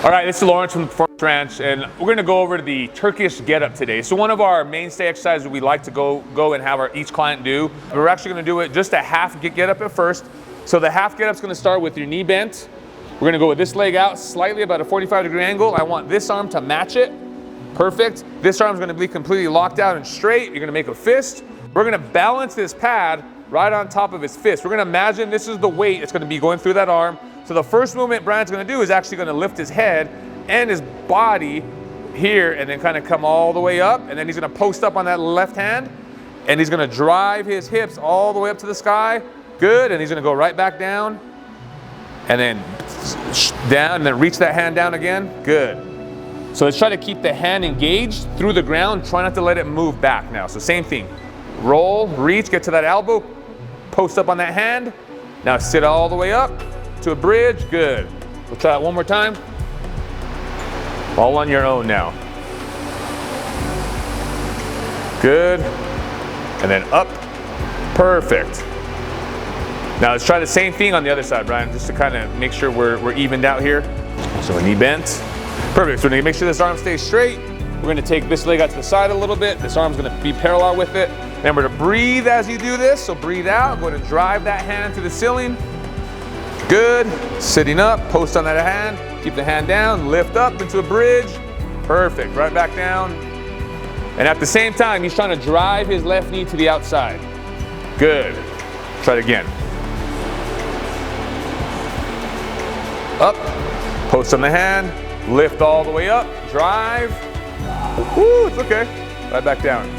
All right, this is Lawrence from the Performance Ranch, and we're going to go over to the Turkish Get Up today. So one of our mainstay exercises we like to go and have each client do. We're actually going to do it just a half get up at first. So the half get up is going to start with your knee bent. We're going to go with this leg out slightly, about a 45-degree angle. I want this arm to match it. Perfect. This arm is going to be completely locked out and straight. You're going to make a fist. We're going to balance this pad right on top of his fist. We're going to imagine this is the weight that's going to be going through that arm. So the first movement Brian's going to do is actually going to lift his head and his body here and then kind of come all the way up, and then he's going to post up on that left hand and he's going to drive his hips all the way up to the sky. Good. And he's going to go right back down and then down and then reach that hand down again. Good. So let's try to keep the hand engaged through the ground. Try not to let it move back now. So same thing. Roll, reach, get to that elbow, post up on that hand. Now sit all the way up to a bridge. Good. We'll try it one more time. All on your own now. Good. And then up. Perfect. Now let's try the same thing on the other side, Brian, just to kind of make sure we're evened out here. So a knee bent. Perfect. So we're going to make sure this arm stays straight. We're going to take this leg out to the side a little bit. This arm's going to be parallel with it. Remember to breathe as you do this. So breathe out. Go ahead and drive that hand to the ceiling. Good. Sitting up. Post on that hand. Keep the hand down. Lift up into a bridge. Perfect. Right back down. And at the same time, he's trying to drive his left knee to the outside. Good. Try it again. Up. Post on the hand. Lift all the way up. Drive. Woo, it's okay. Right back down.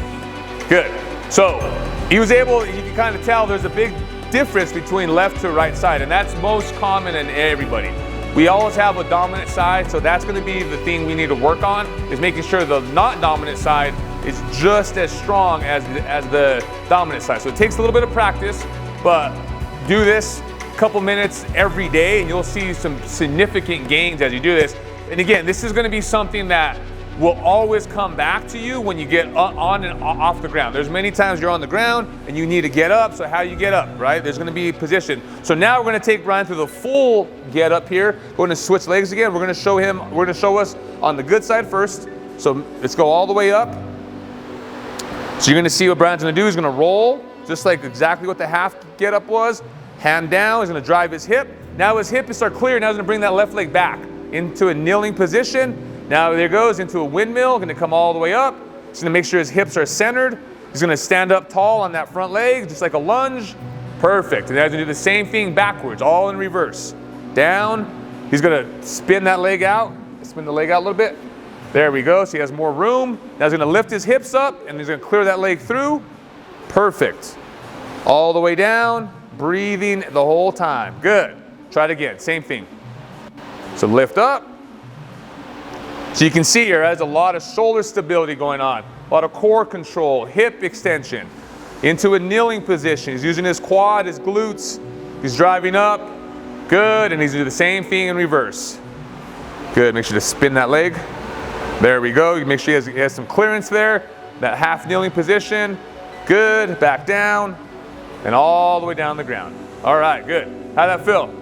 Good. So he was able, you can kind of tell there's a big difference between left to right side, and that's most common in everybody. We always have a dominant side, so that's going to be the thing we need to work on, is making sure the not dominant side is just as strong as the dominant side. So it takes a little bit of practice, but do this a couple minutes every day and you'll see some significant gains as you do this. And again, this is going to be something that will always come back to you when you get on and off the ground. There's many times you're on the ground and you need to get up, so how do you get up, right? There's going to be a position. So now we're going to take Brian through the full get up here. We're going to switch legs again. We're going to show us on the good side first. So let's go all the way up. So you're going to see what Brian's going to do. He's going to roll, just like exactly what the half get up was. Hand down, he's going to drive his hip. Now his hip is start clear. Now he's going to bring that left leg back into a kneeling position. Now there goes into a windmill, going to come all the way up. He's going to make sure his hips are centered. He's going to stand up tall on that front leg, just like a lunge. Perfect. And then he's going to do the same thing backwards, all in reverse. Down. He's going to spin that leg out. Spin the leg out a little bit. There we go. So he has more room. Now he's going to lift his hips up, and he's going to clear that leg through. Perfect. All the way down, breathing the whole time. Good. Try it again. Same thing. So lift up. So you can see here, has a lot of shoulder stability going on, a lot of core control, hip extension, into a kneeling position. He's using his quad, his glutes. He's driving up. Good. And he's doing the same thing in reverse. Good. Make sure to spin that leg. There we go. You make sure he has some clearance there. That half kneeling position. Good. Back down. And all the way down the ground. All right. Good. How'd that feel?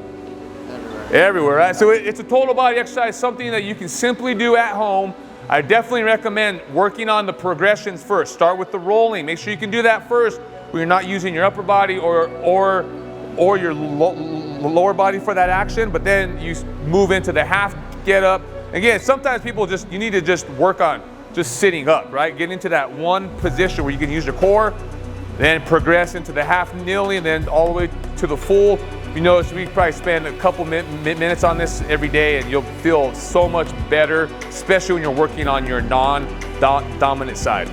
Everywhere, right? So it's a total body exercise, something that you can simply do at home. I definitely recommend working on the progressions first. Start with the rolling. Make sure you can do that first when you're not using your upper body or your lower body for that action, but then you move into the half get up. Again, sometimes people you need to just work on just sitting up, right? Get into that one position where you can use your core, then progress into the half kneeling, and then all the way to the full. You notice we probably spend a couple minutes on this every day, and you'll feel so much better, especially when you're working on your non-dominant side.